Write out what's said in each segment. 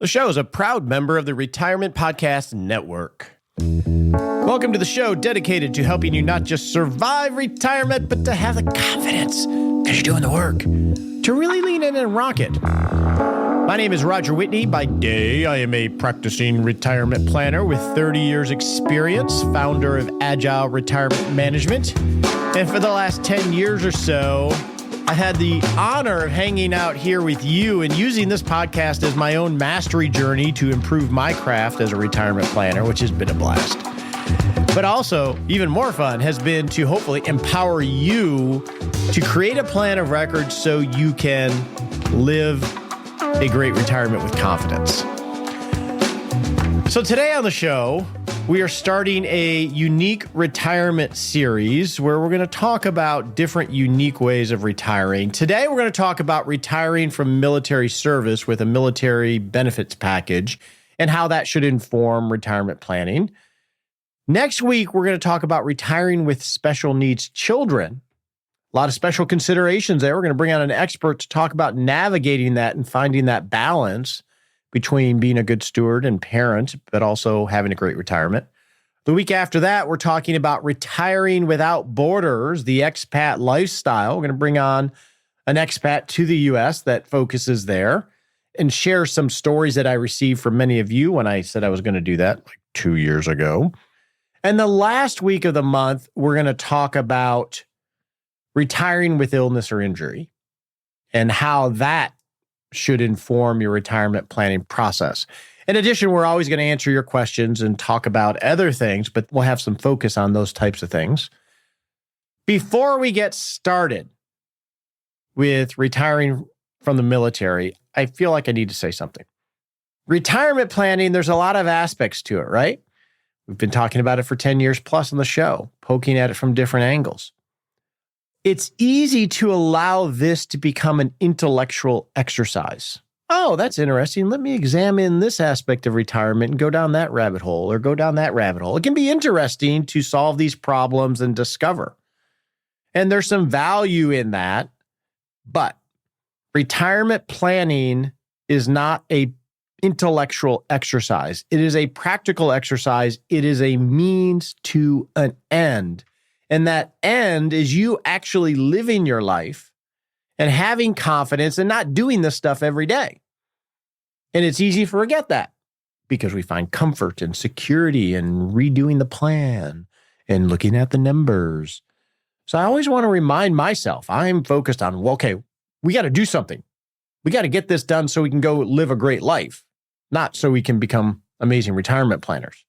The show is a proud member of the Retirement Podcast Network. Welcome to the show dedicated to helping you not just survive retirement, but to have the confidence, because you're doing the work, to really lean in and rock it. My name is Roger Whitney. By day, I am a practicing retirement planner with 30 years experience, founder of Agile Retirement Management. And for the last 10 years or so, I've had the honor of hanging out here with you and using this podcast as my own mastery journey to improve my craft as a retirement planner, which has been a blast. But also, even more fun has been to hopefully empower you to create a plan of record so you can live a great retirement with confidence. So today on the show, we are starting a unique retirement series where we're going to talk about different unique ways of retiring. Today, we're going to talk about retiring from military service with a military benefits package and how that should inform retirement planning. Next week, we're going to talk about retiring with special needs children. A lot of special considerations there. We're going to bring on an expert to talk about navigating that and finding that balance between being a good steward and parent, but also having a great retirement. The week after that, we're talking about retiring without borders, the expat lifestyle. We're going to bring on an expat to the U.S. that focuses there and share some stories that I received from many of you when I said I was going to do that like 2 years ago. And the last week of the month, we're going to talk about retiring with illness or injury and how that should inform your retirement planning process. In addition, we're always going to answer your questions and talk about other things, but we'll have some focus on those types of things. Before we get started with retiring from the military, I feel like I need to say something. Retirement planning, there's a lot of aspects to it, right? We've been talking about it for 10 years plus on the show, poking at it from different angles. It's easy to allow this to become an intellectual exercise. Oh, that's interesting. Let me examine this aspect of retirement and go down that rabbit hole or go down that rabbit hole. It can be interesting to solve these problems and discover. And there's some value in that. But retirement planning is not an intellectual exercise. It is a practical exercise. It is a means to an end. And that end is you actually living your life and having confidence and not doing this stuff every day. And it's easy to forget that because we find comfort and security in redoing the plan and looking at the numbers. So I always want to remind myself, I'm focused on, well, okay, we got to do something. We got to get this done so we can go live a great life, not so we can become amazing retirement planners.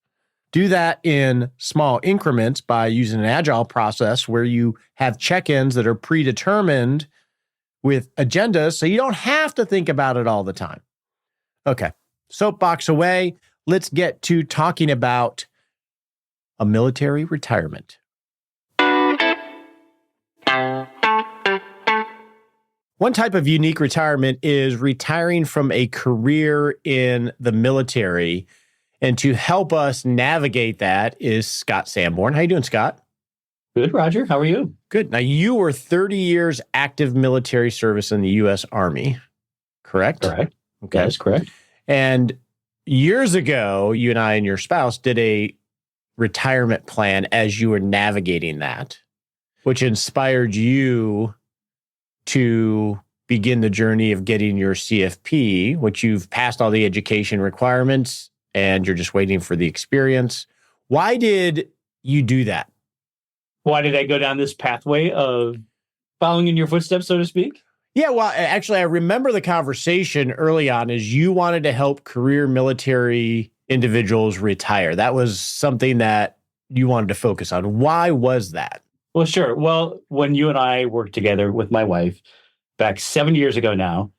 Do that in small increments by using an agile process where you have check-ins that are predetermined with agendas so you don't have to think about it all the time. Okay, soapbox away. Let's get to talking about a military retirement. One type of unique retirement is retiring from a career in the military. And to help us navigate that is Scott Sanborn. How you doing, Scott? Good, Roger. How are you? Good. Now, you were 30 years active military service in the U.S. Army, correct? Correct. Okay. That is correct. And years ago, you and I and your spouse did a retirement plan as you were navigating that, which inspired you to begin the journey of getting your CFP, which you've passed all the education requirements and you're just waiting for the experience. Why did you do that? Why did I go down this pathway of following in your footsteps, so to speak? Yeah, well, actually, I remember the conversation early on is you wanted to help career military individuals retire. That was something that you wanted to focus on. Why was that? Well, sure. Well, when you and I worked together with my wife back 7 years ago now,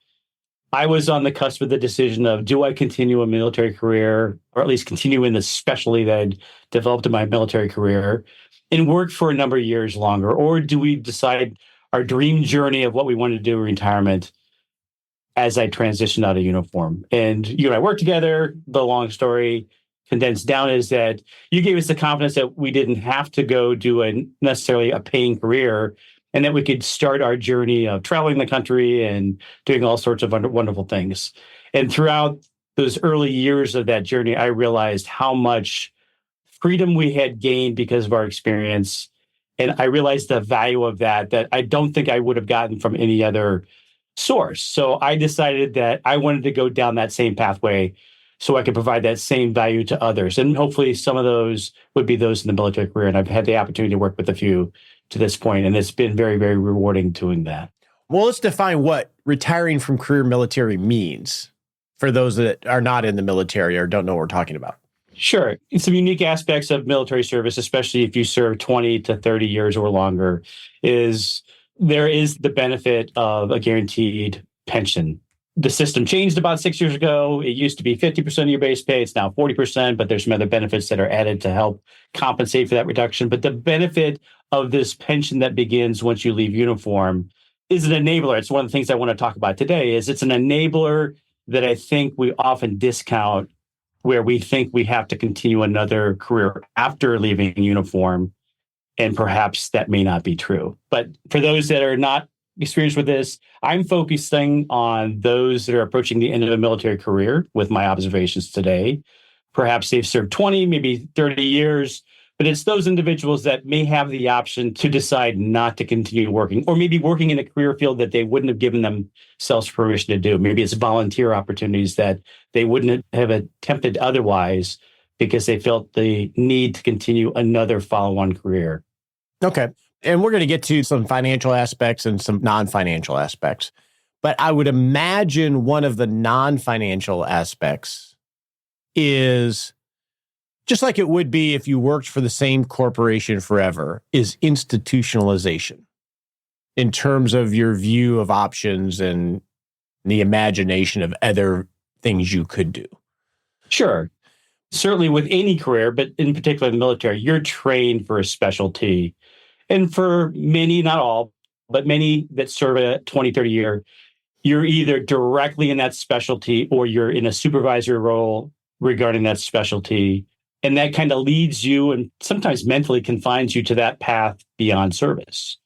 I was on the cusp of the decision of, do I continue a military career, or at least continue in the specialty that I'd developed in my military career and work for a number of years longer? Or do we decide our dream journey of what we wanted to do in retirement as I transitioned out of uniform? And you and I worked together. The long story condensed down is that you gave us the confidence that we didn't have to go do necessarily a paying career, and that we could start our journey of traveling the country and doing all sorts of wonderful things. And throughout those early years of that journey, I realized how much freedom we had gained because of our experience. And I realized the value of that I don't think I would have gotten from any other source. So I decided that I wanted to go down that same pathway so I could provide that same value to others. And hopefully some of those would be those in the military career. And I've had the opportunity to work with a few to this point, and it's been very, very rewarding doing that. Well, let's define what retiring from career military means for those that are not in the military or don't know what we're talking about. Sure. Some unique aspects of military service, especially if you serve 20 to 30 years or longer, is there is the benefit of a guaranteed pension. The system changed about 6 years ago. It used to be 50% of your base pay. It's now 40%, but there's some other benefits that are added to help compensate for that reduction. But the benefit of this pension that begins once you leave uniform is an enabler. It's one of the things I want to talk about today. Is it's an enabler that I think we often discount, where we think we have to continue another career after leaving uniform, and perhaps that may not be true. But for those that are not experienced with this, I'm focusing on those that are approaching the end of a military career with my observations today. Perhaps they've served 20, maybe 30 years, but it's those individuals that may have the option to decide not to continue working, or maybe working in a career field that they wouldn't have given themselves permission to do. Maybe it's volunteer opportunities that they wouldn't have attempted otherwise because they felt the need to continue another follow-on career. Okay. And we're going to get to some financial aspects and some non-financial aspects. But I would imagine one of the non-financial aspects is, just like it would be if you worked for the same corporation forever, is institutionalization in terms of your view of options and the imagination of other things you could do. Sure. Certainly with any career, but in particular the military, you're trained for a specialty. And for many, not all, but many that serve a 20, 30 year, you're either directly in that specialty or you're in a supervisory role regarding that specialty. And that kind of leads you and sometimes mentally confines you to that path beyond service.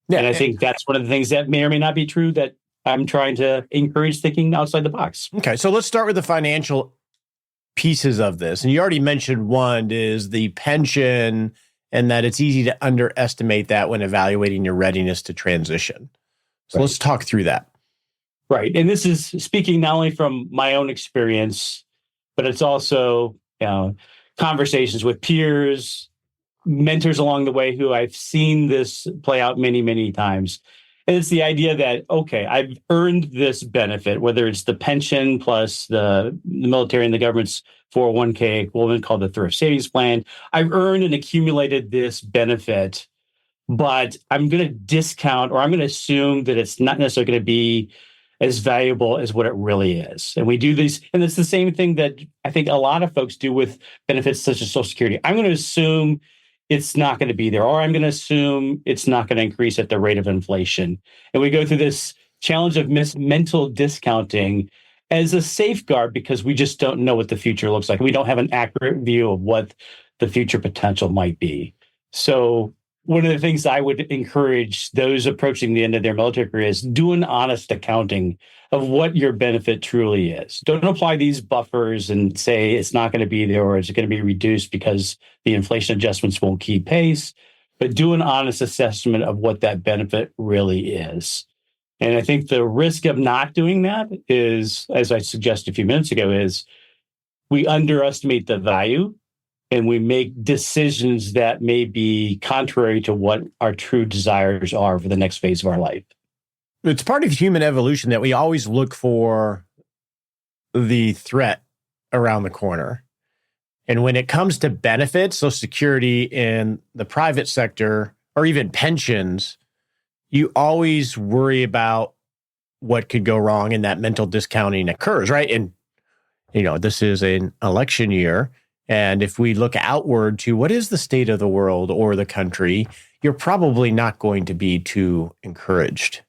Yeah, and I think that's one of the things that may or may not be true that I'm trying to encourage thinking outside the box. Okay, so let's start with the financial pieces of this. And you already mentioned one is the pension, and that it's easy to underestimate that when evaluating your readiness to transition. So let's talk through that. Right. And this is speaking not only from my own experience, but it's also conversations with peers, mentors along the way who I've seen this play out many, many times. And it's the idea that, okay, I've earned this benefit, whether it's the pension plus the military and the government's 401k equivalent called the thrift savings plan. I've earned and accumulated this benefit, but I'm going to discount, or I'm going to assume that it's not necessarily going to be as valuable as what it really is. And we do these, and it's the same thing that I think a lot of folks do with benefits such as Social Security. I'm going to assume it's not going to be there, or I'm going to assume it's not going to increase at the rate of inflation. And we go through this challenge of mental discounting as a safeguard because we just don't know what the future looks like. We don't have an accurate view of what the future potential might be. So one of the things I would encourage those approaching the end of their military career is do an honest accounting of what your benefit truly is. Don't apply these buffers and say it's not going to be there or it's going to be reduced because the inflation adjustments won't keep pace, but do an honest assessment of what that benefit really is. And I think the risk of not doing that is, as I suggested a few minutes ago, is we underestimate the value and we make decisions that may be contrary to what our true desires are for the next phase of our life. It's part of human evolution that we always look for the threat around the corner. And when it comes to benefits, Social Security in the private sector, or even pensions, you always worry about what could go wrong, and that mental discounting occurs, right? And, this is an election year. And if we look outward to what is the state of the world or the country, you're probably not going to be too encouraged.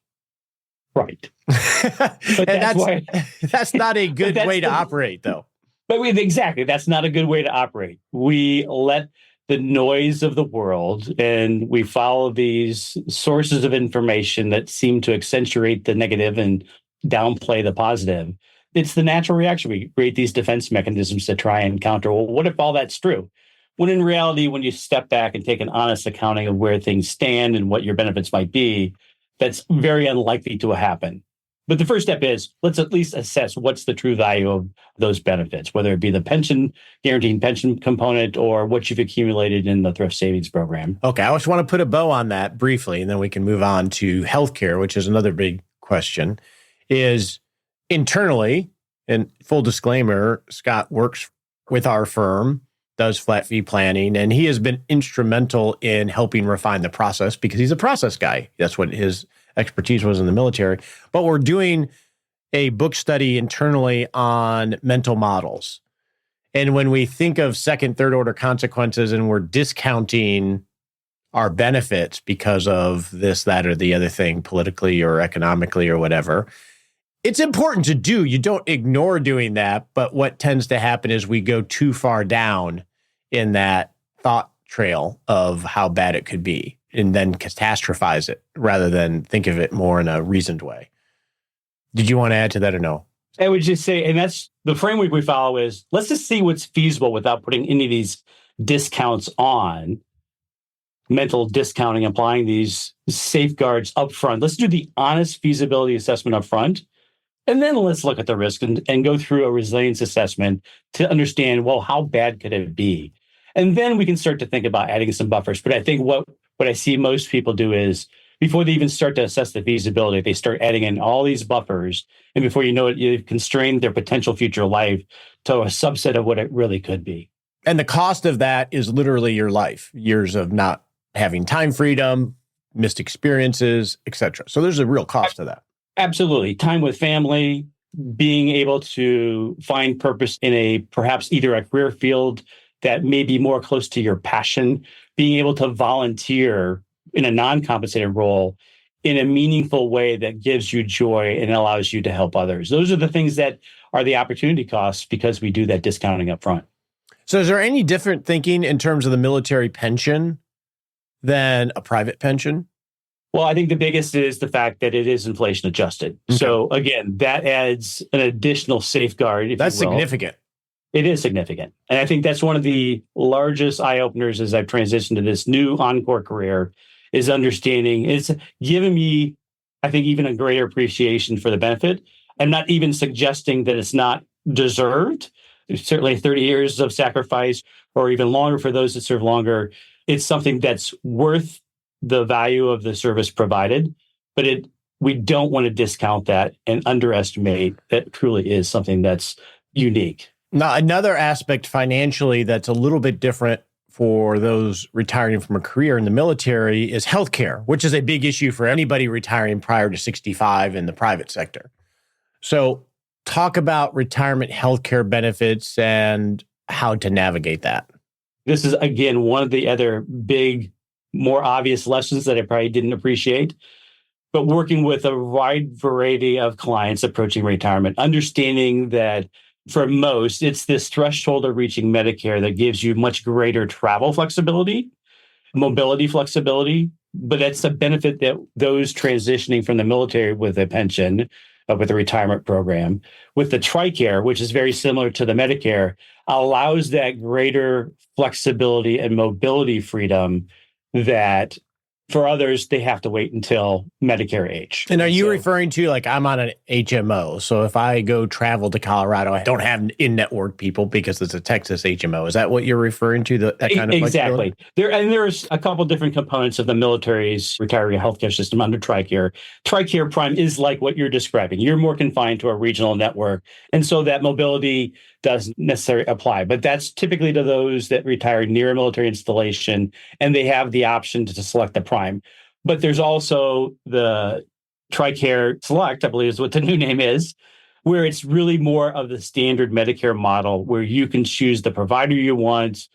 Right. And that's not a good way to operate, though. But exactly, that's not a good way to operate. We let the noise of the world and we follow these sources of information that seem to accentuate the negative and downplay the positive. it's the natural reaction. We create these defense mechanisms to try and counter, well, what if all that's true? When in reality, when you step back and take an honest accounting of where things stand and what your benefits might be, that's very unlikely to happen. But the first step is let's at least assess what's the true value of those benefits, whether it be the pension, guaranteed pension component, or what you've accumulated in the thrift savings program. Okay, I just want to put a bow on that briefly, and then we can move on to healthcare, which is another big question. Is internally, and full disclaimer, Scott works with our firm, does flat fee planning, and he has been instrumental in helping refine the process because he's a process guy. That's what his expertise was in the military. But we're doing a book study internally on mental models. And when we think of second, third order consequences and we're discounting our benefits because of this, that, or the other thing, politically or economically or whatever, it's important to do. You don't ignore doing that. But what tends to happen is we go too far down in that thought trail of how bad it could be and then catastrophize it rather than think of it more in a reasoned way. Did you want to add to that or no? I would just say, and that's the framework we follow is let's just see what's feasible without putting any of these discounts on, mental discounting, applying these safeguards up front. Let's do the honest feasibility assessment up front. And then let's look at the risk and go through a resilience assessment to understand, well, how bad could it be? And then we can start to think about adding some buffers. But I think what I see most people do is before they even start to assess the feasibility, they start adding in all these buffers. And before you know it, you've constrained their potential future life to a subset of what it really could be. And the cost of that is literally your life, years of not having time freedom, missed experiences, et cetera. So there's a real cost to that. Absolutely. Time with family, being able to find purpose in a perhaps either a career field that may be more close to your passion, being able to volunteer in a non-compensated role in a meaningful way that gives you joy and allows you to help others. Those are the things that are the opportunity costs because we do that discounting up front. So is there any different thinking in terms of the military pension than a private pension? Well, I think the biggest is the fact that it is inflation adjusted. Okay. So again, that adds an additional safeguard. That's significant. It is significant. And I think that's one of the largest eye-openers as I've transitioned to this new encore career is understanding. It's given me, I think, even a greater appreciation for the benefit. I'm not even suggesting that it's not deserved. There's certainly 30 years of sacrifice or even longer for those that serve longer. It's something that's worth the value of the service provided, but we don't want to discount that and underestimate that truly is something that's unique. Now, another aspect financially that's a little bit different for those retiring from a career in the military is healthcare, which is a big issue for anybody retiring prior to 65 in the private sector. So talk about retirement healthcare benefits and how to navigate that. This is, again, one of the other big, more obvious lessons that I probably didn't appreciate. But working with a wide variety of clients approaching retirement, understanding that for most, it's this threshold of reaching Medicare that gives you much greater travel flexibility, mobility flexibility. But that's a benefit that those transitioning from the military with a pension, with a retirement program, with the TRICARE, which is very similar to the Medicare, allows that greater flexibility and mobility freedom that for others, they have to wait until Medicare age. And are you referring to, like, I'm on an HMO, so if I go travel to Colorado, I don't have in-network people because it's a Texas HMO. Is that what you're referring to, that kind of Exactly. There's a couple different components of the military's retiree healthcare system under TRICARE. TRICARE Prime is like what you're describing. You're more confined to a regional network, and so that mobility doesn't necessarily apply. But that's typically to those that retire near a military installation, and they have the option to select the Prime. But there's also the TRICARE Select, I believe is what the new name is, where it's really more of the standard Medicare model where you can choose the provider you want.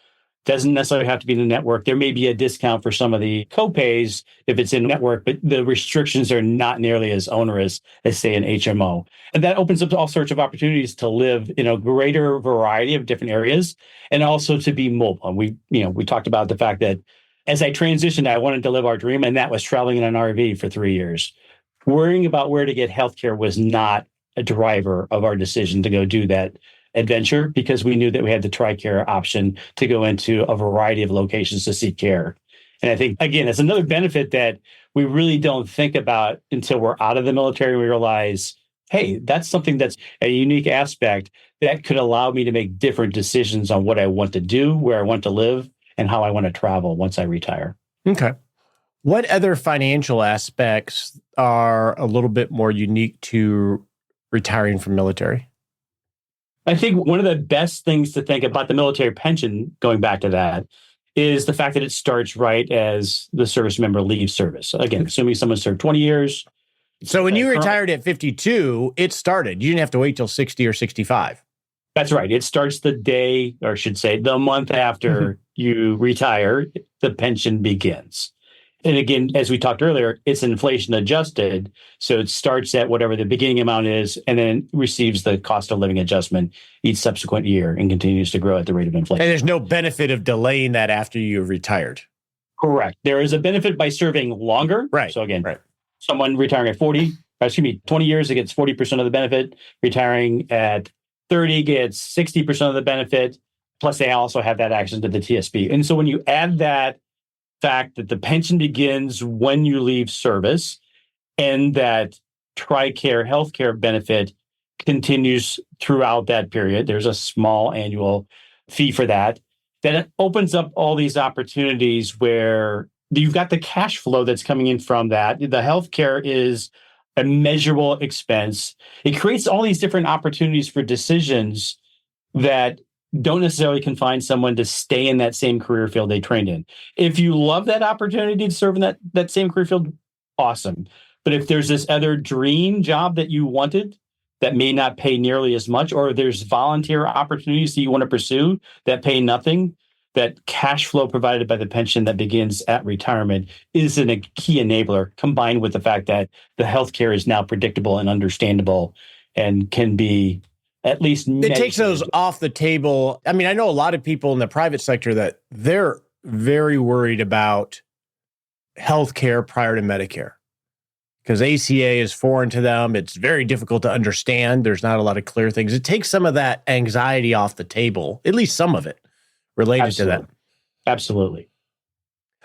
Doesn't necessarily have to be in the network. There may be a discount for some of the copays if it's in network, but the restrictions are not nearly as onerous as, say, an HMO. And that opens up all sorts of opportunities to live in a greater variety of different areas and also to be mobile. And we talked about the fact that as I transitioned, I wanted to live our dream, and that was traveling in an RV for 3 years. Worrying about where to get healthcare was not a driver of our decision to go do that adventure, because we knew that we had the TRICARE option to go into a variety of locations to seek care. And I think, again, it's another benefit that we really don't think about until we're out of the military. We realize, hey, that's something that's a unique aspect that could allow me to make different decisions on what I want to do, where I want to live, and how I want to travel once I retire. Okay. What other financial aspects are a little bit more unique to retiring from military? I think one of the best things to think about the military pension, going back to that, is the fact that it starts right as the service member leaves service. Again, assuming someone served 20 years. So when you retired at 52, it started. You didn't have to wait till 60 or 65. That's right. It starts the day, or I should say, the month after you retire, the pension begins. And again, as we talked earlier, it's inflation adjusted. So it starts at whatever the beginning amount is and then receives the cost of living adjustment each subsequent year and continues to grow at the rate of inflation. And there's no benefit of delaying that after you've retired. Correct. There is a benefit by serving longer. Right. So again, someone retiring at 20 years, it gets 40% of the benefit. Retiring at 30 gets 60% of the benefit. Plus, they also have that access to the TSP. And so when you add that fact that the pension begins when you leave service and that TRICARE healthcare benefit continues throughout that period, there's a small annual fee for that, then it opens up all these opportunities where you've got the cash flow that's coming in from that. The healthcare is a measurable expense. It creates all these different opportunities for decisions that don't necessarily confine someone to stay in that same career field they trained in. If you love that opportunity to serve in that same career field, awesome. But if there's this other dream job that you wanted that may not pay nearly as much, or there's volunteer opportunities that you want to pursue that pay nothing, that cash flow provided by the pension that begins at retirement is a key enabler, combined with the fact that the healthcare is now predictable and understandable and can be at least measured. It takes those off the table. I mean, I know a lot of people in the private sector that they're very worried about healthcare prior to Medicare because ACA is foreign to them. It's very difficult to understand. There's not a lot of clear things. It takes some of that anxiety off the table, at least some of it related to that. Absolutely.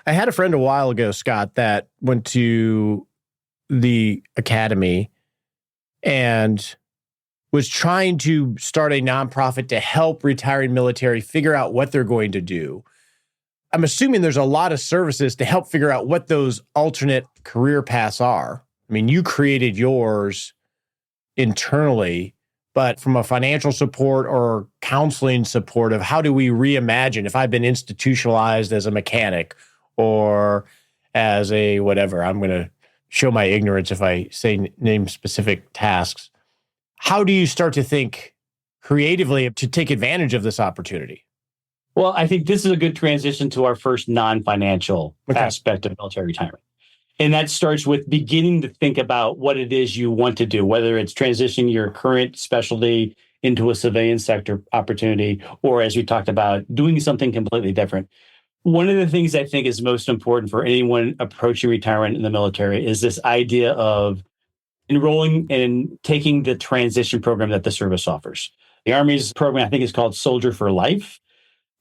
I had a friend a while ago, Scott, that went to the academy and was trying to start a nonprofit to help retiring military figure out what they're going to do. I'm assuming there's a lot of services to help figure out what those alternate career paths are. I mean, you created yours internally, but from a financial support or counseling support of how do we reimagine if I've been institutionalized as a mechanic or as a whatever, I'm going to show my ignorance if I say name specific tasks. How do you start to think creatively to take advantage of this opportunity? Well, I think this is a good transition to our first non-financial aspect of military retirement. And that starts with beginning to think about what it is you want to do, whether it's transitioning your current specialty into a civilian sector opportunity, or as we talked about, doing something completely different. One of the things I think is most important for anyone approaching retirement in the military is this idea of enrolling and taking the transition program that the service offers. The Army's program, I think, is called Soldier for Life.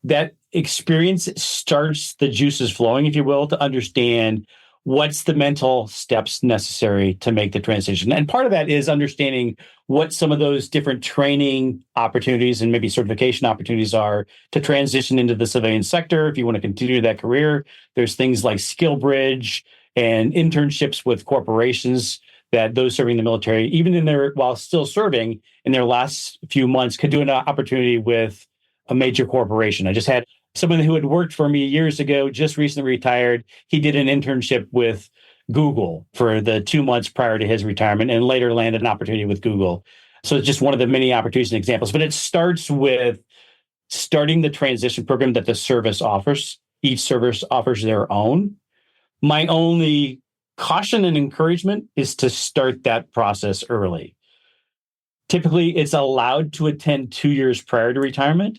That experience starts the juices flowing, if you will, to understand what's the mental steps necessary to make the transition. And part of that is understanding what some of those different training opportunities and maybe certification opportunities are to transition into the civilian sector. If you want to continue that career, there's things like Skill Bridge and internships with corporations that those serving the military, even while still serving in their last few months, could do an opportunity with a major corporation. I just had someone who had worked for me years ago, just recently retired. He did an internship with Google for the 2 months prior to his retirement and later landed an opportunity with Google. So it's just one of the many opportunities and examples. But it starts with starting the transition program that the service offers. Each service offers their own. My only caution and encouragement is to start that process early. Typically, it's allowed to attend 2 years prior to retirement.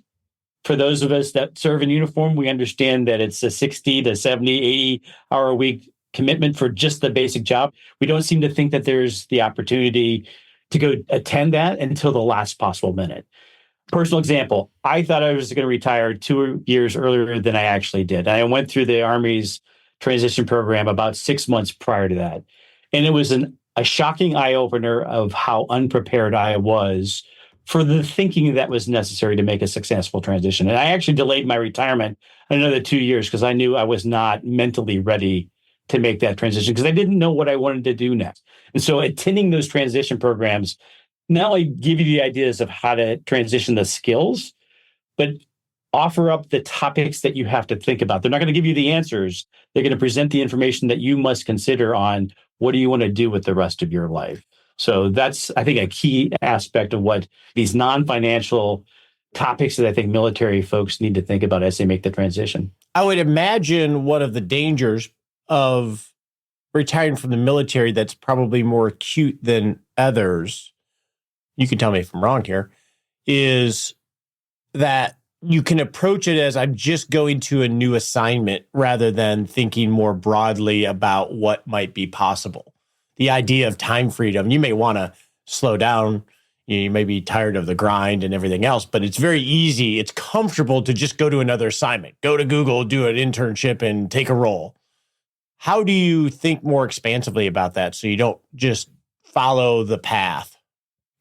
For those of us that serve in uniform, we understand that it's a 60 to 70, 80 hour a week commitment for just the basic job. We don't seem to think that there's the opportunity to go attend that until the last possible minute. Personal example, I thought I was going to retire 2 years earlier than I actually did. I went through the Army's transition program about 6 months prior to that. And it was a shocking eye-opener of how unprepared I was for the thinking that was necessary to make a successful transition. And I actually delayed my retirement another 2 years because I knew I was not mentally ready to make that transition because I didn't know what I wanted to do next. And so attending those transition programs not only give you the ideas of how to transition the skills, but offer up the topics that you have to think about. They're not going to give you the answers. They're going to present the information that you must consider on what do you want to do with the rest of your life. So that's, I think, a key aspect of what these non-financial topics that I think military folks need to think about as they make the transition. I would imagine one of the dangers of retiring from the military that's probably more acute than others, you can tell me if I'm wrong here, is that you can approach it as I'm just going to a new assignment rather than thinking more broadly about what might be possible. The idea of time freedom, you may want to slow down. You may be tired of the grind and everything else, but it's very easy. It's comfortable to just go to another assignment, go to Google, do an internship and take a role. How do you think more expansively about that so you don't just follow the path?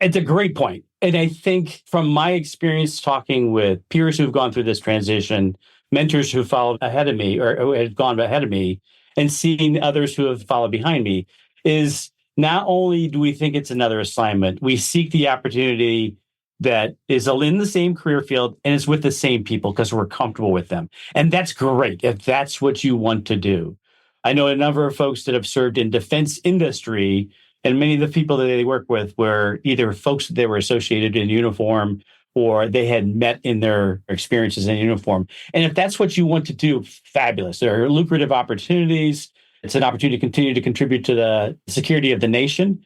It's a great point. And I think from my experience talking with peers who've gone through this transition, mentors who followed ahead of me or who had gone ahead of me, and seeing others who have followed behind me, is not only do we think it's another assignment, we seek the opportunity that is in the same career field and is with the same people because we're comfortable with them. And that's great if that's what you want to do. I know a number of folks that have served in defense industry, and many of the people that they work with were either folks that they were associated in uniform or they had met in their experiences in uniform. And if that's what you want to do, fabulous. There are lucrative opportunities. It's an opportunity to continue to contribute to the security of the nation.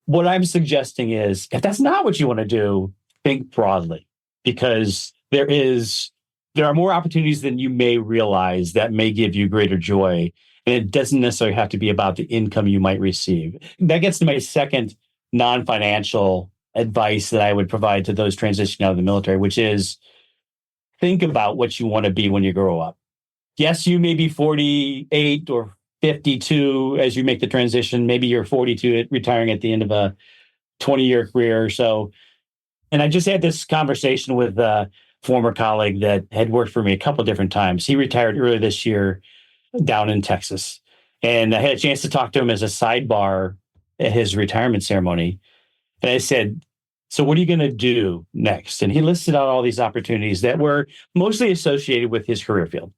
What I'm suggesting is, if that's not what you want to do, think broadly, because there are more opportunities than you may realize that may give you greater joy. And it doesn't necessarily have to be about the income you might receive. That gets to my second non-financial advice that I would provide to those transitioning out of the military, which is think about what you want to be when you grow up. Yes, you may be 48 or 52 as you make the transition. Maybe you're 42 retiring at the end of a 20-year career or so. And I just had this conversation with a former colleague that had worked for me a couple of different times. He retired earlier this year down in Texas. And I had a chance to talk to him as a sidebar at his retirement ceremony. And I said, so what are you going to do next? And he listed out all these opportunities that were mostly associated with his career field.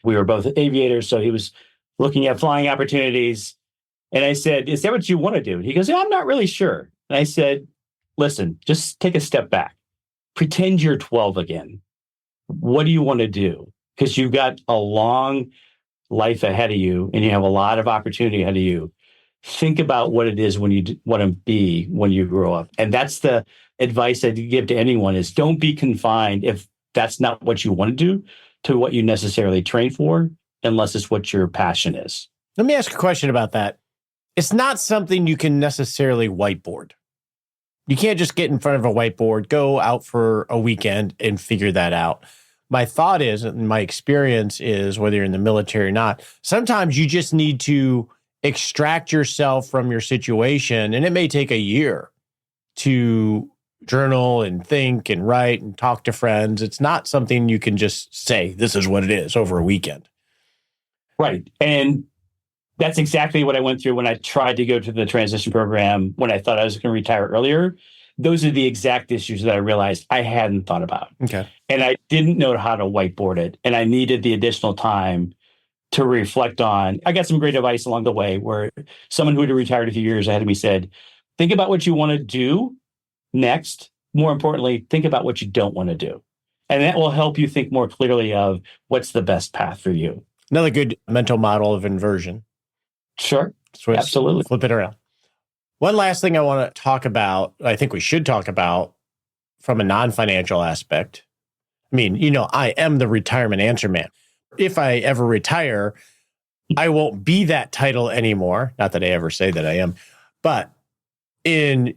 We were both aviators, so he was looking at flying opportunities. And I said, is that what you want to do? He goes, yeah, I'm not really sure. And I said, listen, just take a step back. Pretend you're 12 again. What do you want to do? Because you've got a long life ahead of you and you have a lot of opportunity ahead of you. Think about what it is when you want to be when you grow up. And that's the advice I'd give to anyone is don't be confined if that's not what you want to do to what you necessarily train for, unless it's what your passion is. Let me ask a question about that. It's not something you can necessarily whiteboard. You can't just get in front of a whiteboard, go out for a weekend and figure that out. My thought is, and my experience is, whether you're in the military or not, sometimes you just need to extract yourself from your situation. And it may take a year to journal and think and write and talk to friends. It's not something you can just say, this is what it is over a weekend. Right. And that's exactly what I went through when I tried to go to the transition program when I thought I was going to retire earlier. Those are the exact issues that I realized I hadn't thought about. Okay. And I didn't know how to whiteboard it. And I needed the additional time to reflect on. I got some great advice along the way where someone who had retired a few years ahead of me said, think about what you want to do next. More importantly, think about what you don't want to do. And that will help you think more clearly of what's the best path for you. Another good mental model of inversion. Sure. Absolutely. Flip it around. One last thing I want to talk about, I think we should talk about from a non-financial aspect. I mean, I am the retirement answer man. If I ever retire, I won't be that title anymore. Not that I ever say that I am. But in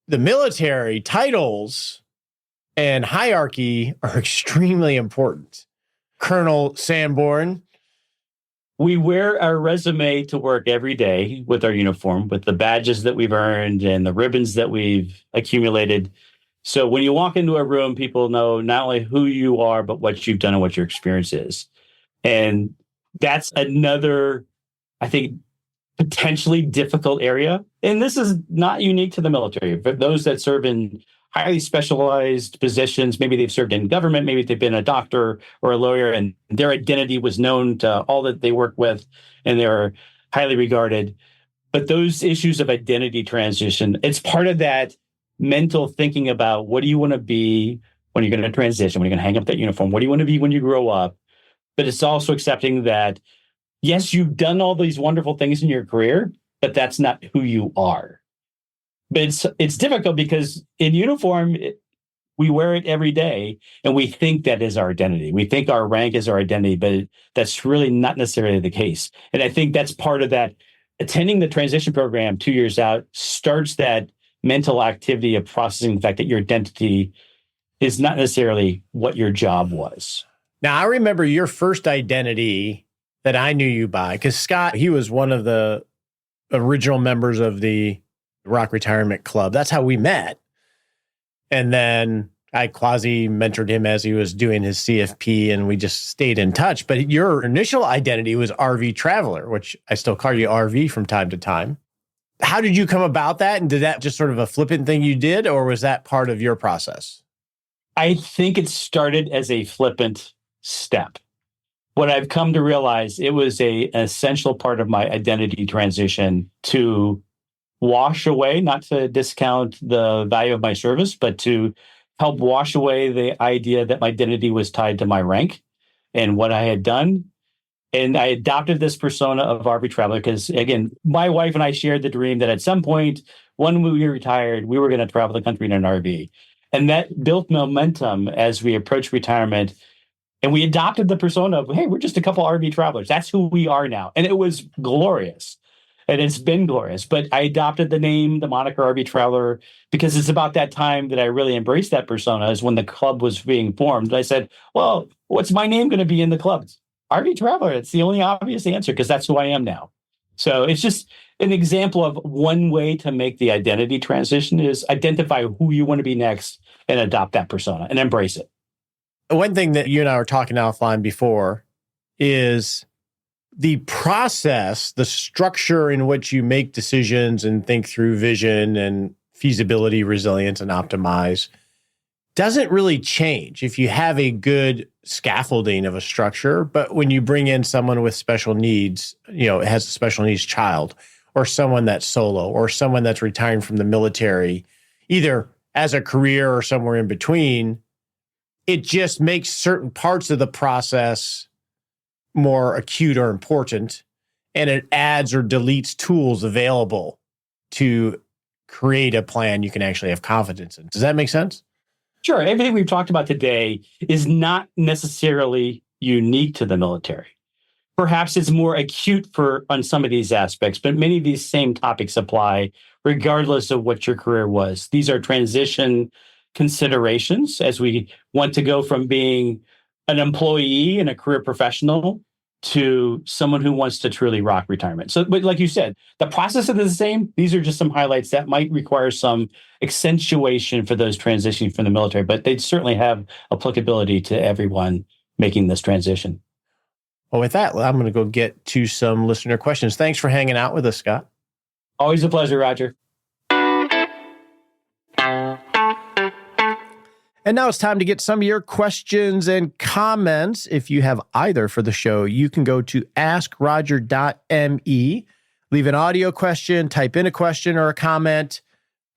the military titles and hierarchy are extremely important. Colonel Sanborn. We wear our resume to work every day with our uniform, with the badges that we've earned and the ribbons that we've accumulated. So when you walk into a room, people know not only who you are, but what you've done and what your experience is. And that's another, I think, potentially difficult area. And this is not unique to the military. For those that serve in highly specialized positions, maybe they've served in government, maybe they've been a doctor or a lawyer, and their identity was known to all that they work with, and they're highly regarded. But those issues of identity transition, it's part of that mental thinking about what do you want to be when you're going to transition, when you're going to hang up that uniform, what do you want to be when you grow up? But it's also accepting that yes, you've done all these wonderful things in your career, but that's not who you are. But it's difficult because in uniform, we wear it every day, and we think that is our identity. We think our rank is our identity, but that's really not necessarily the case. And I think that's part of that. Attending the transition program 2 years out starts that mental activity of processing the fact that your identity is not necessarily what your job was. Now, I remember your first identity that I knew you by, because Scott, he was one of the original members of the Rock Retirement Club. That's how we met. And then I quasi mentored him as he was doing his CFP, and we just stayed in touch. But your initial identity was RV Traveler, which I still call you RV from time to time. How did you come about that? And did that just sort of a flippant thing you did, or was that part of your process? I think it started as a flippant step. What I've come to realize, it was an essential part of my identity transition to wash away, not to discount the value of my service, but to help wash away the idea that my identity was tied to my rank and what I had done. And I adopted this persona of RV Traveler because, again, my wife and I shared the dream that at some point, when we retired, we were going to travel the country in an RV. And that built momentum as we approached retirement. And we adopted the persona of, hey, we're just a couple RV travelers. That's who we are now. And it was glorious. And it's been glorious. But I adopted the name, the moniker RV Traveler, because it's about that time that I really embraced that persona, is when the club was being formed. I said, well, what's my name going to be in the club? It's RV Traveler. It's the only obvious answer because that's who I am now. So it's just an example of one way to make the identity transition is identify who you want to be next and adopt that persona and embrace it. One thing that you and I were talking offline before is the process, the structure in which you make decisions and think through vision and feasibility, resilience, and optimize doesn't really change if you have a good scaffolding of a structure. But when you bring in someone with special needs, it has a special needs child, or someone that's solo, or someone that's retiring from the military, either as a career or somewhere in between, it just makes certain parts of the process more acute or important, and it adds or deletes tools available to create a plan you can actually have confidence in. Does that make sense? Sure. Everything we've talked about today is not necessarily unique to the military. Perhaps it's more acute on some of these aspects, but many of these same topics apply regardless of what your career was. These are transition considerations as we want to go from being an employee and a career professional to someone who wants to truly rock retirement. So, but like you said, the process is the same. These are just some highlights that might require some accentuation for those transitioning from the military, but they certainly have applicability to everyone making this transition. Well, with that, I'm going to go get to some listener questions. Thanks for hanging out with us, Scott. Always a pleasure, Roger. And now it's time to get some of your questions and comments. If you have either for the show, you can go to askroger.me, leave an audio question, type in a question or a comment.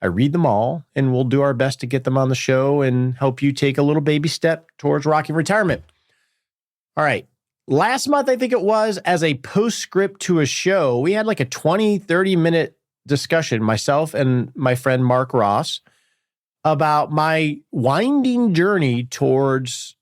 I read them all, and we'll do our best to get them on the show and help you take a little baby step towards rocking retirement. All right. Last month, I think it was, as a postscript to a show, we had like a 20, 30-minute discussion, myself and my friend Mark Ross, about my winding journey towards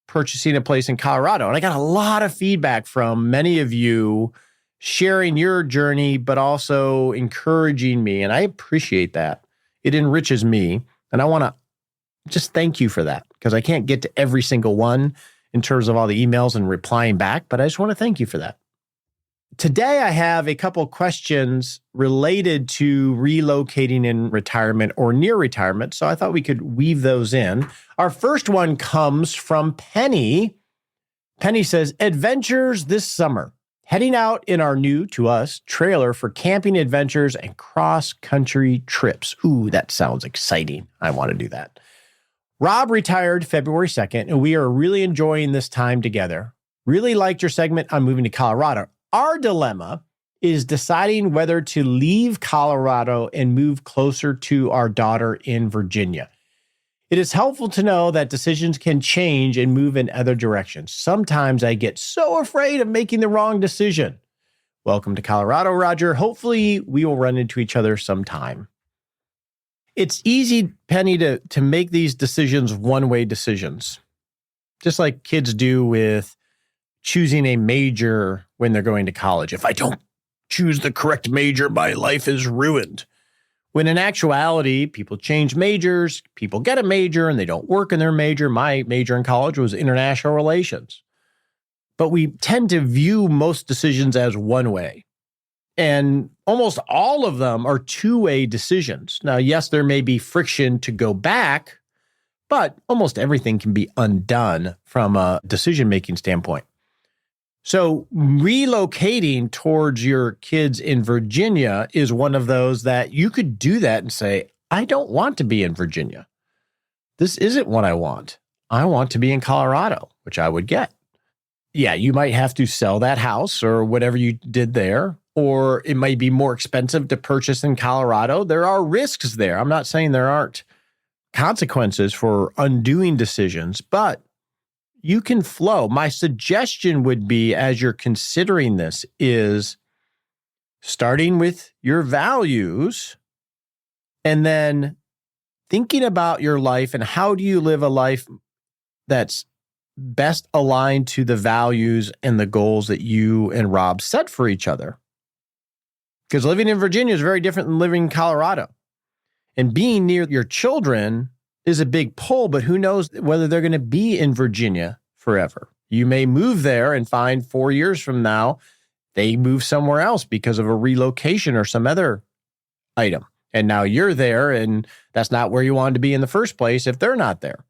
purchasing a place in Colorado. And I got a lot of feedback from many of you sharing your journey, but also encouraging me. And I appreciate that. It enriches me. And I want to just thank you for that, because I can't get to every single one in terms of all the emails and replying back, but I just want to thank you for that. Today, I have a couple questions related to relocating in retirement or near retirement, so I thought we could weave those in. Our first one comes from Penny. Penny says, adventures this summer. Heading out in our new, to us, trailer for camping adventures and cross-country trips. Ooh, that sounds exciting. I want to do that. Rob retired February 2nd, and we are really enjoying this time together. Really liked your segment on moving to Colorado. Our dilemma is deciding whether to leave Colorado and move closer to our daughter in Virginia. It is helpful to know that decisions can change and move in other directions. Sometimes I get so afraid of making the wrong decision. Welcome to Colorado, Roger. Hopefully we will run into each other sometime. It's easy, Penny, to make these decisions one-way decisions, just like kids do with choosing a major when they're going to college. If I don't choose the correct major, my life is ruined. When in actuality, people change majors, people get a major, and they don't work in their major. My major in college was international relations. But we tend to view most decisions as one way. And almost all of them are two-way decisions. Now, yes, there may be friction to go back, but almost everything can be undone from a decision-making standpoint. So relocating towards your kids in Virginia is one of those that you could do that and say, I don't want to be in Virginia. This isn't what I want. I want to be in Colorado, which I would get. Yeah, you might have to sell that house or whatever you did there, or it might be more expensive to purchase in Colorado. There are risks there. I'm not saying there aren't consequences for undoing decisions, but you can flow. My suggestion would be, as you're considering this, is starting with your values and then thinking about your life and how do you live a life that's best aligned to the values and the goals that you and Rob set for each other. Because living in Virginia is very different than living in Colorado. And being near your children is a big pull, but who knows whether they're going to be in Virginia forever. You may move there and find 4 years from now, they move somewhere else because of a relocation or some other item. And now you're there and that's not where you wanted to be in the first place if they're not there.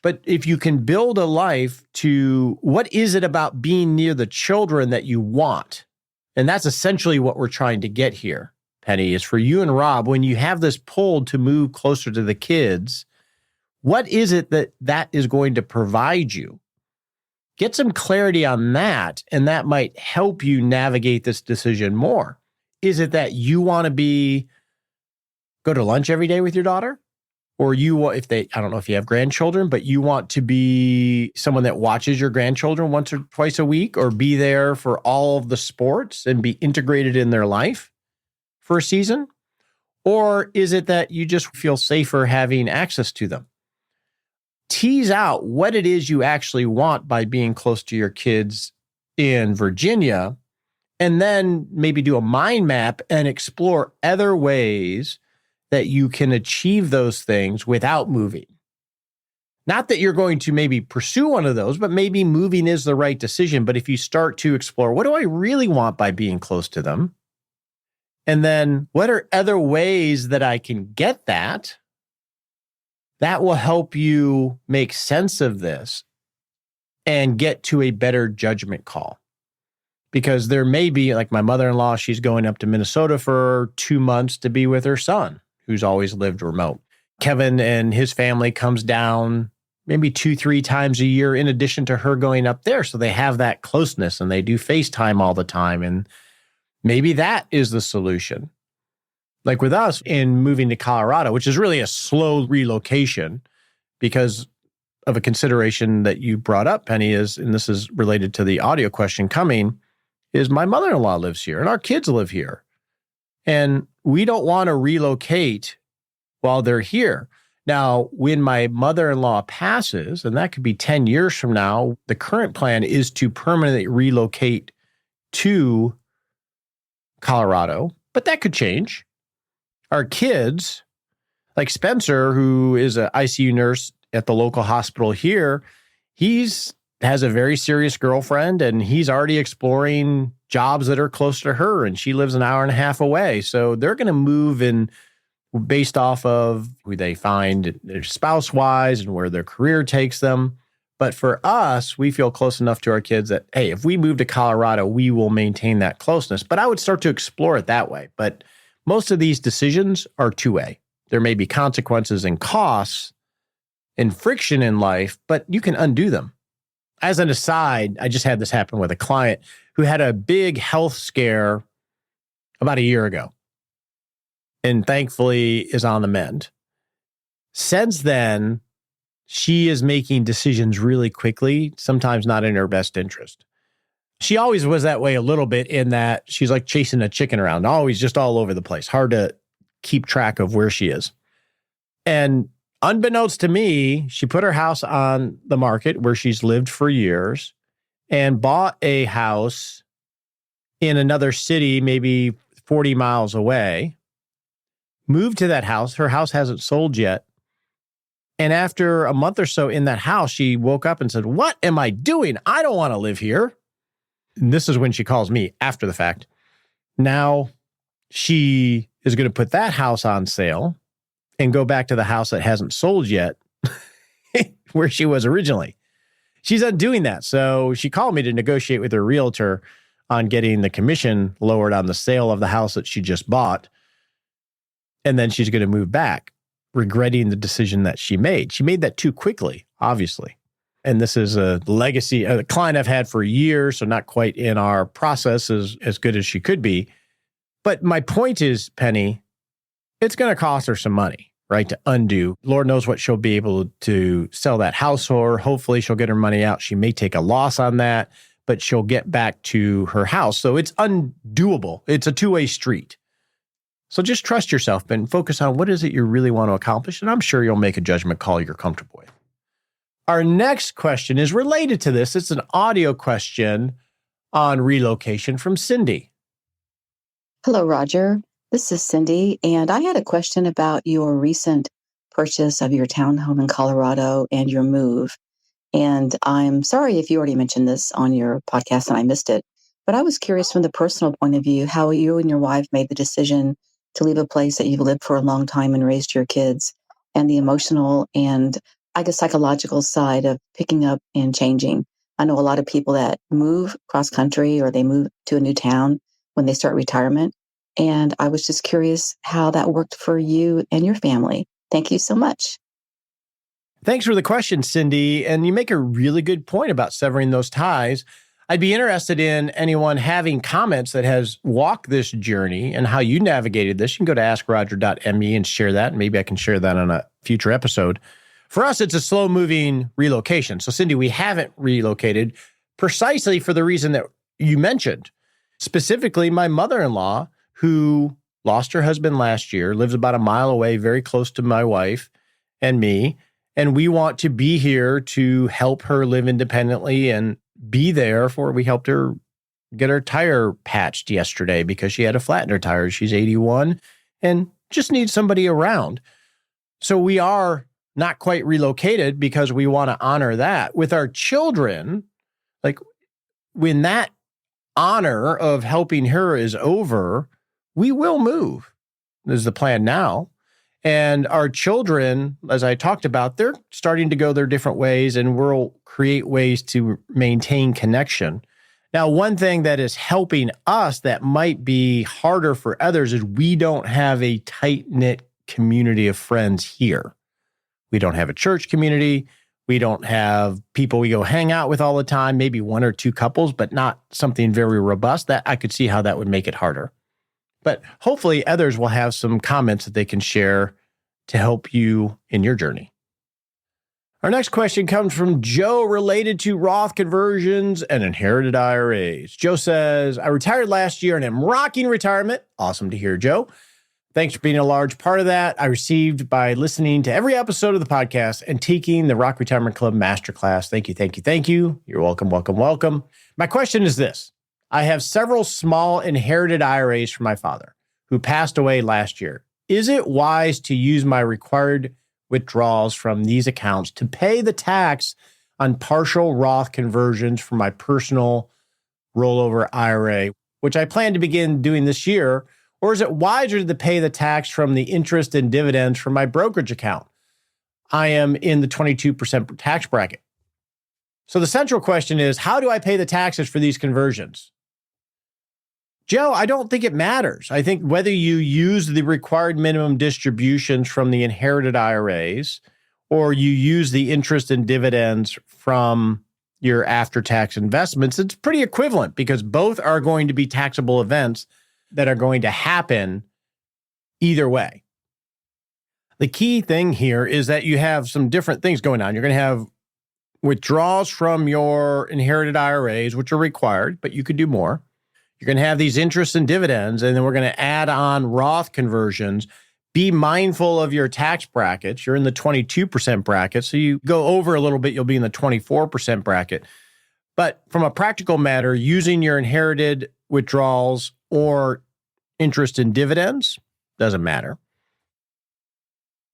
But if you can build a life to what is it about being near the children that you want? And that's essentially what we're trying to get here, Penny, is for you and Rob, when you have this pull to move closer to the kids, what is it that is going to provide you? Get some clarity on that, and that might help you navigate this decision more. Is it that you want to go to lunch every day with your daughter? Or I don't know if you have grandchildren, but you want to be someone that watches your grandchildren once or twice a week, or be there for all of the sports and be integrated in their life for a season? Or is it that you just feel safer having access to them? Tease out what it is you actually want by being close to your kids in Virginia, and then maybe do a mind map and explore other ways that you can achieve those things without moving. Not that you're going to maybe pursue one of those, but maybe moving is the right decision. But if you start to explore, what do I really want by being close to them? And then what are other ways that I can get that? That will help you make sense of this and get to a better judgment call. Because there may be, like my mother-in-law, she's going up to Minnesota for 2 months to be with her son, who's always lived remote. Kevin and his family comes down maybe 2-3 times a year in addition to her going up there. So they have that closeness and they do FaceTime all the time. And maybe that is the solution. Like with us in moving to Colorado, which is really a slow relocation because of a consideration that you brought up, Penny, and this is related to the audio question coming, is my mother-in-law lives here and our kids live here. And we don't want to relocate while they're here. Now, when my mother-in-law passes, and that could be 10 years from now, the current plan is to permanently relocate to Colorado, but that could change. Our kids Like Spencer, who is an ICU nurse at the local hospital here, has a very serious girlfriend and he's already exploring jobs that are close to her, and she lives an hour and a half away. So they're going to move in based off of who they find their spouse-wise and where their career takes them. But for us, we feel close enough to our kids that, hey, if we move to Colorado, we will maintain that closeness. But I would start to explore it that way. But most of these decisions are two-way. There may be consequences and costs and friction in life, but you can undo them. As an aside, I just had this happen with a client who had a big health scare about a year ago and thankfully is on the mend. Since then, she is making decisions really quickly, sometimes not in her best interest. She always was that way a little bit in that she's like chasing a chicken around, always just all over the place, hard to keep track of where she is. And unbeknownst to me, she put her house on the market where she's lived for years and bought a house in another city, maybe 40 miles away, moved to that house. Her house hasn't sold yet. And after a month or so in that house, she woke up and said, "What am I doing? I don't want to live here." And this is when she calls me after the fact. Now she is going to put that house on sale and go back to the house that hasn't sold yet, where she was originally. She's undoing that. So she called me to negotiate with her realtor on getting the commission lowered on the sale of the house that she just bought. And then she's going to move back, regretting the decision that she made. She made that too quickly, obviously. And this is a legacy, a client I've had for years, so not quite in our process as good as she could be. But my point is, Penny, it's going to cost her some money, right, to undo. Lord knows what she'll be able to sell that house for. Hopefully she'll get her money out. She may take a loss on that, but she'll get back to her house. So it's undoable. It's a two-way street. So just trust yourself and focus on what is it you really want to accomplish. And I'm sure you'll make a judgment call you're comfortable with. Our next question is related to this. It's an audio question on relocation from Cindy. Hello, Roger. This is Cindy, and I had a question about your recent purchase of your townhome in Colorado and your move. And I'm sorry if you already mentioned this on your podcast and I missed it, but I was curious from the personal point of view how you and your wife made the decision to leave a place that you've lived for a long time and raised your kids, and the emotional and I guess psychological side of picking up and changing. I know a lot of people that move cross country or they move to a new town when they start retirement. And I was just curious how that worked for you and your family. Thank you so much. Thanks for the question, Cindy. And you make a really good point about severing those ties. I'd be interested in anyone having comments that has walked this journey and how you navigated this. You can go to askroger.me and share that. And maybe I can share that on a future episode. For us, it's a slow-moving relocation. So, Cindy, we haven't relocated precisely for the reason that you mentioned. Specifically, my mother-in-law, who lost her husband last year, lives about a mile away, very close to my wife and me. And we want to be here to help her live independently and be there for, we helped her get her tire patched yesterday because she had a flat in her tires. She's 81 and just needs somebody around. So we are not quite relocated because we want to honor that. With our children, like when that honor of helping her is over, we will move. This is the plan now. And our children, as I talked about, they're starting to go their different ways and we'll create ways to maintain connection. Now, one thing that is helping us that might be harder for others is we don't have a tight-knit community of friends here. We don't have a church community. We don't have people we go hang out with all the time, maybe one or two couples, but not something very robust. That I could see how that would make it harder. But hopefully others will have some comments that they can share to help you in your journey. Our next question comes from Joe related to Roth conversions and inherited IRAs. Joe says, I retired last year and am rocking retirement. Awesome to hear, Joe. Thanks for being a large part of that. I received by listening to every episode of the podcast and taking the Rock Retirement Club Masterclass. Thank you, thank you, thank you. You're welcome, welcome, welcome. My question is this. I have several small inherited IRAs from my father who passed away last year. is it wise to use my required withdrawals from these accounts to pay the tax on partial Roth conversions for my personal rollover IRA, which I plan to begin doing this year? Or is it wiser to pay the tax from the interest and dividends from my brokerage account? I am in the 22% tax bracket. So the central question is, how do I pay the taxes for these conversions? Joe, I don't think it matters. I think whether you use the required minimum distributions from the inherited IRAs or you use the interest and dividends from your after-tax investments, it's pretty equivalent because both are going to be taxable events that are going to happen either way. The key thing here is that you have some different things going on. You're going to have withdrawals from your inherited IRAs, which are required, but you could do more. You're going to have these interests and dividends, and then we're going to add on Roth conversions. Be mindful of your tax brackets. You're in the 22% bracket, so you go over a little bit, you'll be in the 24% bracket. But from a practical matter, using your inherited withdrawals or interest and dividends doesn't matter.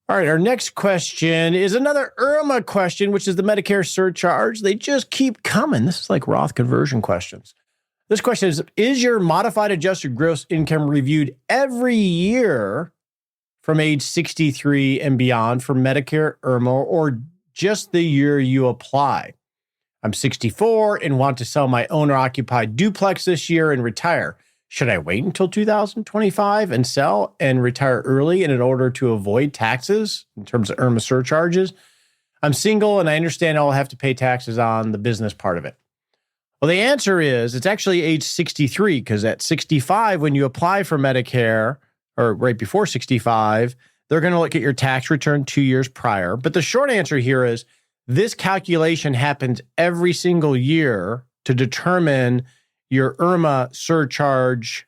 All right, our next question is another IRMAA question, which is the Medicare surcharge. They just keep coming. This is like Roth conversion questions. This question is your modified adjusted gross income reviewed every year from age 63 and beyond for Medicare IRMAA or just the year you apply? I'm 64 and want to sell my owner-occupied duplex this year and retire. Should I wait until 2025 and sell and retire early in order to avoid taxes in terms of IRMAA surcharges? I'm single and I understand I'll have to pay taxes on the business part of it. Well, the answer is it's actually age 63 because at 65, when you apply for Medicare or right before 65, they're going to look at your tax return 2 years prior. But the short answer here is this calculation happens every single year to determine your IRMAA surcharge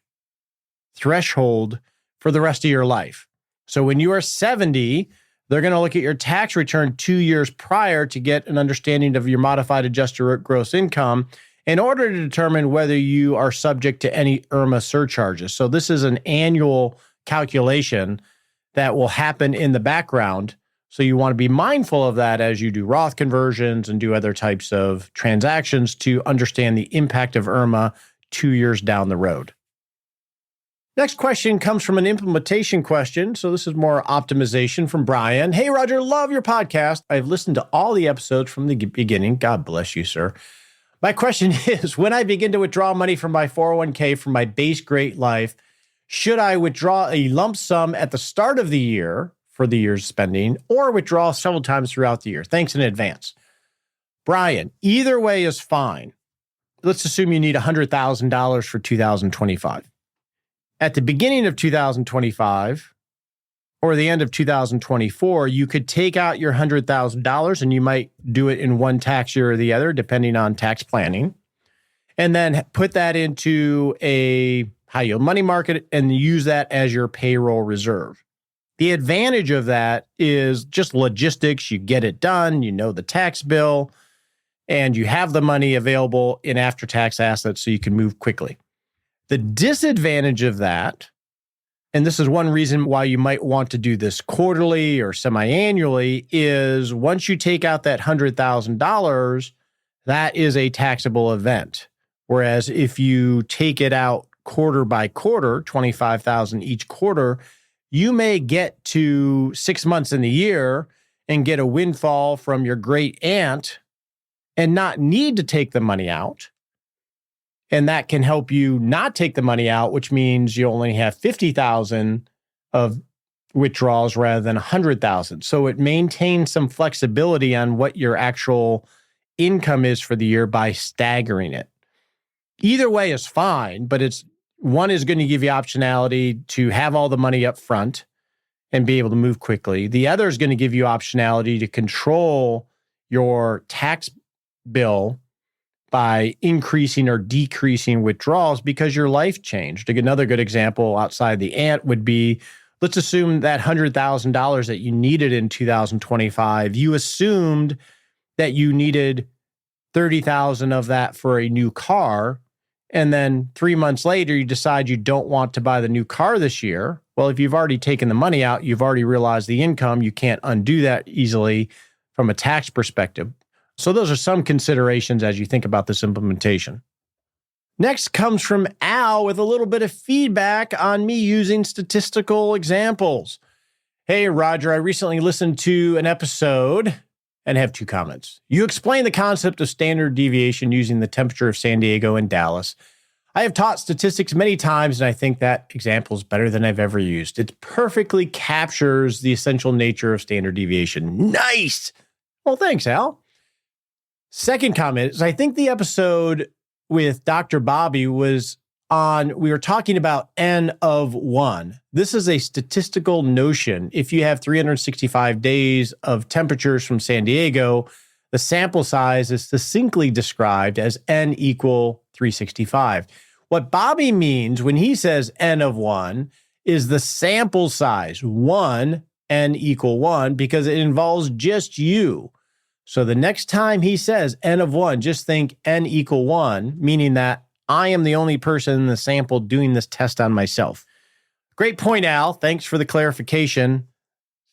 threshold for the rest of your life. So when you are 70, they're going to look at your tax return 2 years prior to get an understanding of your modified adjusted gross income in order to determine whether you are subject to any IRMAA surcharges. So this is an annual calculation that will happen in the background. So you want to be mindful of that as you do Roth conversions and do other types of transactions to understand the impact of IRMAA 2 years down the road. Next question comes from an implementation question. So this is more optimization from Brian. Hey, Roger, love your podcast. I've listened to all the episodes from the beginning. God bless you, sir. My question is, when I begin to withdraw money from my 401k from my base Great Life, should I withdraw a lump sum at the start of the year for the year's spending or withdraw several times throughout the year? Thanks in advance. Brian, either way is fine. Let's assume you need $100,000 for 2025. At the beginning of 2025 or the end of 2024, you could take out your $100,000 and you might do it in one tax year or the other, depending on tax planning, and then put that into a high yield money market and use that as your payroll reserve. The advantage of that is just logistics. You get it done, you know the tax bill, and you have the money available in after-tax assets so you can move quickly. The disadvantage of that, and this is one reason why you might want to do this quarterly or semi-annually, is once you take out that $100,000, that is a taxable event. Whereas if you take it out quarter by quarter, $25,000 each quarter, you may get to 6 months in the year and get a windfall from your great aunt and not need to take the money out. And that can help you not take the money out, which means you only have $50,000 of withdrawals rather than $100,000. So it maintains some flexibility on what your actual income is for the year by staggering it. Either way is fine, but one is going to give you optionality to have all the money up front and be able to move quickly. The other is going to give you optionality to control your tax bill by increasing or decreasing withdrawals because your life changed. Another good example outside the aunt would be, let's assume that $100,000 that you needed in 2025, you assumed that you needed $30,000 of that for a new car. And then 3 months later, you decide you don't want to buy the new car this year, Well, if you've already taken the money out, you've already realized the income, you can't undo that easily from a tax perspective. So those are some considerations as you think about this implementation. Next comes from Al with a little bit of feedback on me using statistical examples. Hey, Roger, I recently listened to an episode and have 2 comments. You explained the concept of standard deviation using the temperature of San Diego and Dallas. I have taught statistics many times, and I think that example is better than I've ever used. It perfectly captures the essential nature of standard deviation. Nice! Well, thanks, Al. Second comment is I think the episode with Dr. Bobby was we were talking about N of 1. This is a statistical notion. If you have 365 days of temperatures from San Diego, the sample size is succinctly described as N equal 365. What Bobby means when he says N of 1 is the sample size, 1, N equal 1, because it involves just you. So the next time he says N of 1, just think N equal 1, meaning that I am the only person in the sample doing this test on myself. Great point, Al. Thanks for the clarification.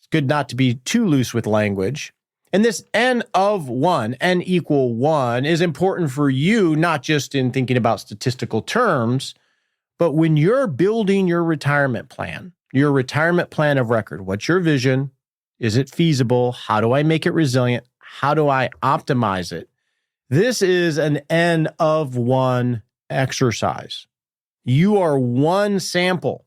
It's good not to be too loose with language. And this N of 1, N equal 1, is important for you, not just in thinking about statistical terms, but when you're building your retirement plan of record. What's your vision? Is it feasible? How do I make it resilient? How do I optimize it? This is an N of 1 exercise. You are one sample.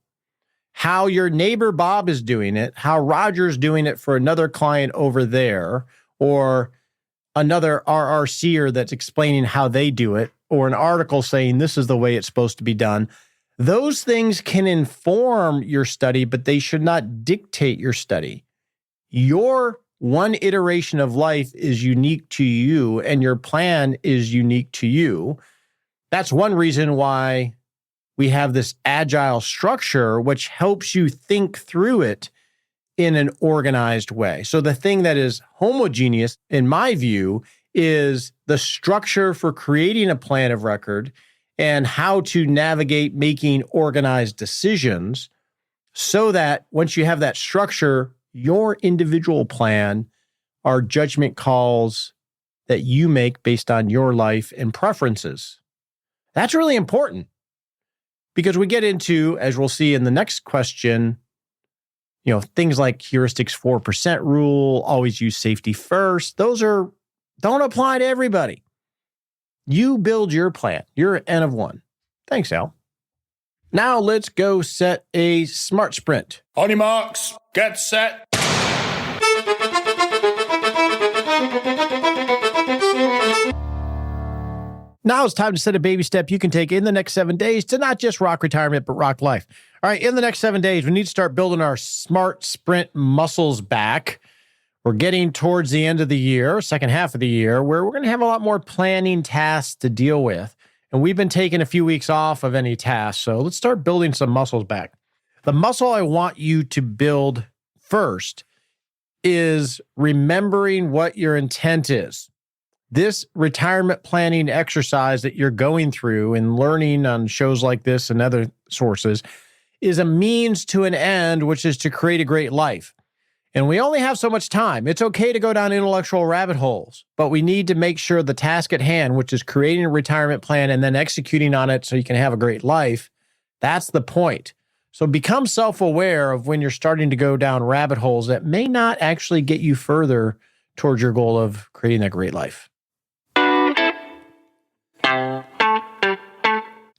How your neighbor Bob is doing it, how Roger's doing it for another client over there, or another RRCer that's explaining how they do it, or an article saying this is the way it's supposed to be done. Those things can inform your study, but they should not dictate your study. Your one iteration of life is unique to you, and your plan is unique to you. That's one reason why we have this agile structure, which helps you think through it in an organized way. So the thing that is homogeneous, in my view, is the structure for creating a plan of record and how to navigate making organized decisions so that once you have that structure, your individual plan are judgment calls that you make based on your life and preferences. That's really important because we get into, as we'll see in the next question, things like heuristics 4% rule, always use safety first. Those don't apply to everybody. You build your plan. You're N of 1. Thanks, Al. Now let's go set a smart sprint. On your marks, get set. Now it's time to set a baby step you can take in the next 7 days to not just rock retirement, but rock life. All right, in the next 7 days, we need to start building our smart sprint muscles back. We're getting towards the end of the year, second half of the year, where we're going to have a lot more planning tasks to deal with. And we've been taking a few weeks off of any tasks, so let's start building some muscles back. The muscle I want you to build first is remembering what your intent is. This retirement planning exercise that you're going through and learning on shows like this and other sources is a means to an end, which is to create a great life. And we only have so much time. It's okay to go down intellectual rabbit holes, but we need to make sure the task at hand, which is creating a retirement plan and then executing on it so you can have a great life, that's the point. So become self-aware of when you're starting to go down rabbit holes that may not actually get you further towards your goal of creating a great life.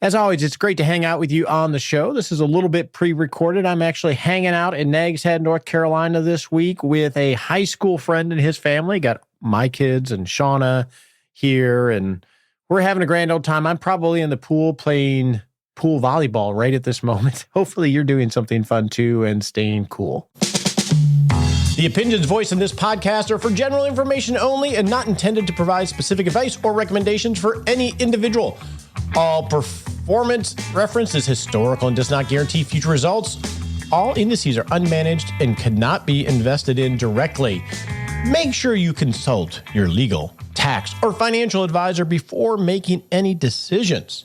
As always, it's great to hang out with you on the show. This is a little bit pre-recorded. I'm actually hanging out in Nags Head, North Carolina this week with a high school friend and his family. Got my kids and Shauna here, and we're having a grand old time. I'm probably in the pool playing pool volleyball right at this moment. Hopefully you're doing something fun too and staying cool. The opinions voiced in this podcast are for general information only and not intended to provide specific advice or recommendations for any individual. All performance reference is historical and does not guarantee future results. All indices are unmanaged and cannot be invested in directly. Make sure you consult your legal, tax, or financial advisor before making any decisions.